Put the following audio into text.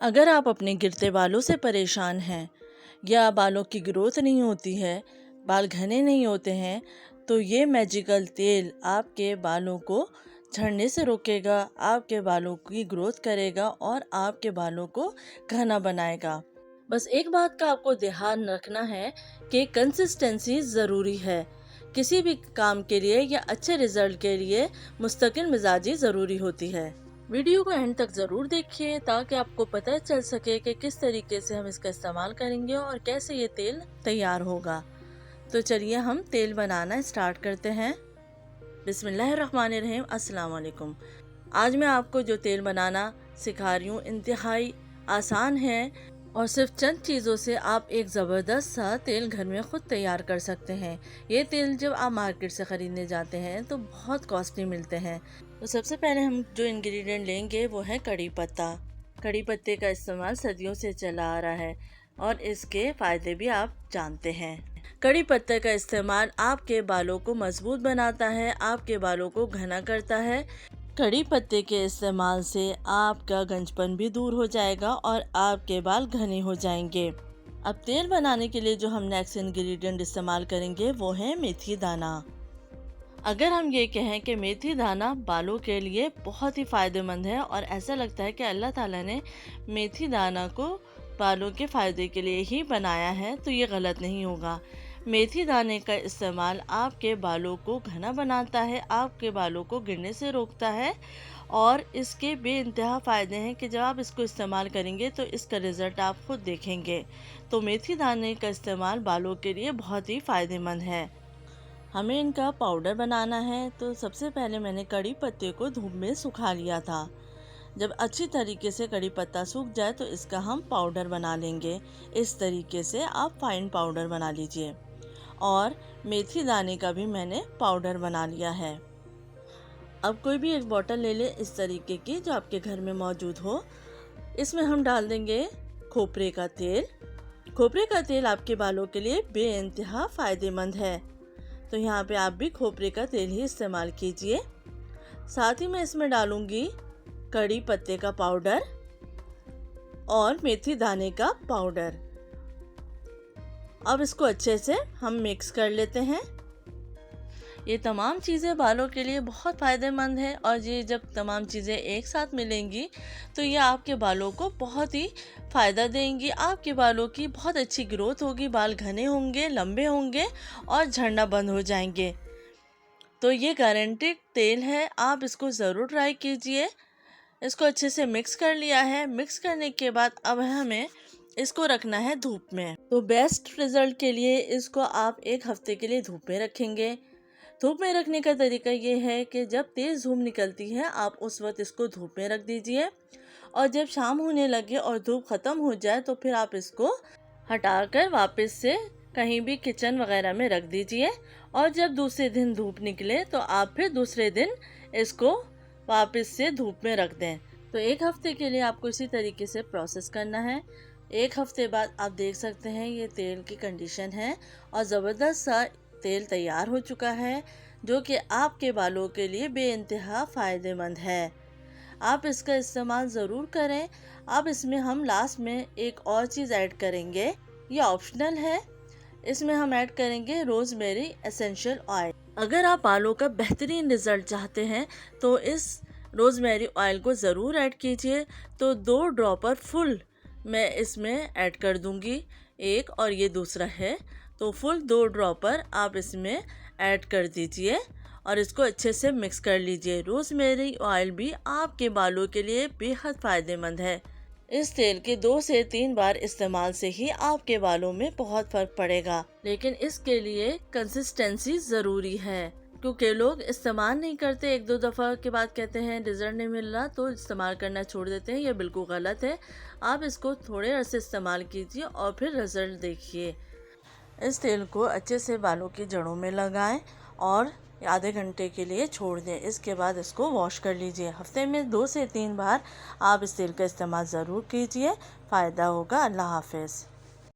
अगर आप अपने गिरते बालों से परेशान हैं या बालों की ग्रोथ नहीं होती है, बाल घने नहीं होते हैं, तो ये मैजिकल तेल आपके बालों को झड़ने से रोकेगा, आपके बालों की ग्रोथ करेगा और आपके बालों को घना बनाएगा। बस एक बात का आपको ध्यान रखना है कि कंसिस्टेंसी ज़रूरी है। किसी भी काम के लिए या अच्छे रिजल्ट के लिए मुस्तकिल मिजाजी ज़रूरी होती है। वीडियो को एंड तक ज़रूर देखिए ताकि आपको पता चल सके कि किस तरीके से हम इसका इस्तेमाल करेंगे और कैसे ये तेल तैयार होगा। तो चलिए हम तेल बनाना स्टार्ट करते हैं। बिस्मिल्लाहिर्रहमानिर्रहीम, अस्सलाम वालेकुम। आज मैं आपको जो तेल बनाना सिखा रही हूँ इंतहाई आसान है और सिर्फ चंद चीज़ों से आप एक ज़बरदस्त सा तेल घर में ख़ुद तैयार कर सकते हैं। ये तेल जब आप मार्केट से ख़रीदने जाते हैं तो बहुत कॉस्टली मिलते हैं। तो सबसे पहले हम जो इंग्रेडिएंट लेंगे वो है कड़ी पत्ता। कड़ी पत्ते का इस्तेमाल सदियों से चला आ रहा है और इसके फ़ायदे भी आप जानते हैं। कड़ी पत्ते का इस्तेमाल आपके बालों को मजबूत बनाता है, आपके बालों को घना करता है। कड़ी पत्ते के इस्तेमाल से आपका गंजपन भी दूर हो जाएगा और आपके बाल घने हो जाएंगे। अब तेल बनाने के लिए जो हम नेक्स्ट इंग्रेडिएंट इस्तेमाल करेंगे वो है मेथी दाना। अगर हम ये कहें कि मेथी दाना बालों के लिए बहुत ही फ़ायदेमंद है और ऐसा लगता है कि अल्लाह ताला ने मेथी दाना को बालों के फ़ायदे के लिए ही बनाया है, तो ये गलत नहीं होगा। मेथी दाने का इस्तेमाल आपके बालों को घना बनाता है, आपके बालों को गिरने से रोकता है और इसके बेइंतहा फ़ायदे हैं कि जब आप इसको इस्तेमाल करेंगे तो इसका रिज़ल्ट आप खुद देखेंगे। तो मेथी दाने का इस्तेमाल बालों के लिए बहुत ही फ़ायदेमंद है। हमें इनका पाउडर बनाना है, तो सबसे पहले मैंने कड़ी पत्ते को धूप में सुखा लिया था। जब अच्छी तरीके से कड़ी पत्ता सूख जाए तो इसका हम पाउडर बना लेंगे। इस तरीके से आप फाइन पाउडर बना लीजिए। और मेथी दाने का भी मैंने पाउडर बना लिया है। अब कोई भी एक बोतल ले ले इस तरीके की जो आपके घर में मौजूद हो। इसमें हम डाल देंगे खोपरे का तेल। खोपरे का तेल आपके बालों के लिए बेइंतहा फ़ायदेमंद है, तो यहाँ पे आप भी खोपरे का तेल ही इस्तेमाल कीजिए। साथ ही मैं इसमें डालूंगी कड़ी पत्ते का पाउडर और मेथी दाने का पाउडर। अब इसको अच्छे से हम मिक्स कर लेते हैं। ये तमाम चीज़ें बालों के लिए बहुत फ़ायदेमंद है और ये जब तमाम चीज़ें एक साथ मिलेंगी तो ये आपके बालों को बहुत ही फ़ायदा देंगी। आपके बालों की बहुत अच्छी ग्रोथ होगी, बाल घने होंगे, लंबे होंगे और झड़ना बंद हो जाएंगे। तो ये गारंटेड तेल है, आप इसको ज़रूर ट्राई कीजिए। इसको अच्छे से मिक्स कर लिया है। मिक्स करने के बाद अब हमें इसको रखना है धूप में। तो बेस्ट रिज़ल्ट के लिए इसको आप एक हफ्ते के लिए धूप में रखेंगे। धूप में रखने का तरीका ये है कि जब तेज़ धूप निकलती है आप उस वक्त इसको धूप में रख दीजिए और जब शाम होने लगे और धूप ख़त्म हो जाए तो फिर आप इसको हटाकर वापस से कहीं भी किचन वगैरह में रख दीजिए। और जब दूसरे दिन धूप निकले तो आप फिर दूसरे दिन इसको वापस से धूप में रख दें। तो एक हफ्ते के लिए आपको इसी तरीके से प्रोसेस करना है। एक हफ्ते बाद आप देख सकते हैं ये तेल की कंडीशन है और ज़बरदस्त सा तेल तैयार हो चुका है जो कि आपके बालों के लिए बेइंतहा फ़ायदेमंद है। आप इसका इस्तेमाल ज़रूर करें। अब इसमें हम लास्ट में एक और चीज़ ऐड करेंगे, ये ऑप्शनल है। इसमें हम ऐड करेंगे रोज़मेरी एसेंशियल ऑयल। अगर आप बालों का बेहतरीन रिज़ल्ट चाहते हैं तो इस रोज़मेरी ऑयल को ज़रूर ऐड कीजिए। तो 2 ड्रॉपर फुल मैं इसमें ऐड कर दूंगी, एक और ये दूसरा है, तो फुल 2 ड्रॉपर आप इसमें ऐड कर दीजिए और इसको अच्छे से मिक्स कर लीजिए। रोज़मेरी ऑयल भी आपके बालों के लिए बेहद फ़ायदेमंद है। इस तेल के 2 से 3 बार इस्तेमाल से ही आपके बालों में बहुत फ़र्क पड़ेगा, लेकिन इसके लिए कंसिस्टेंसी ज़रूरी है क्योंकि लोग इस्तेमाल नहीं करते, 1-2 दफ़ा के बाद कहते हैं रिज़ल्ट नहीं मिल रहा तो इस्तेमाल करना छोड़ देते हैं। ये बिल्कुल गलत है। आप इसको थोड़े अरसे इस्तेमाल कीजिए और फिर रिज़ल्ट देखिए। इस तेल को अच्छे से बालों की जड़ों में लगाएं और आधे घंटे के लिए छोड़ दें। इसके बाद इसको वॉश कर लीजिए। हफ्ते में 2 से 3 बार आप इस तेल का इस्तेमाल ज़रूर कीजिए, फ़ायदा होगा। अल्लाह हाफ़िज़।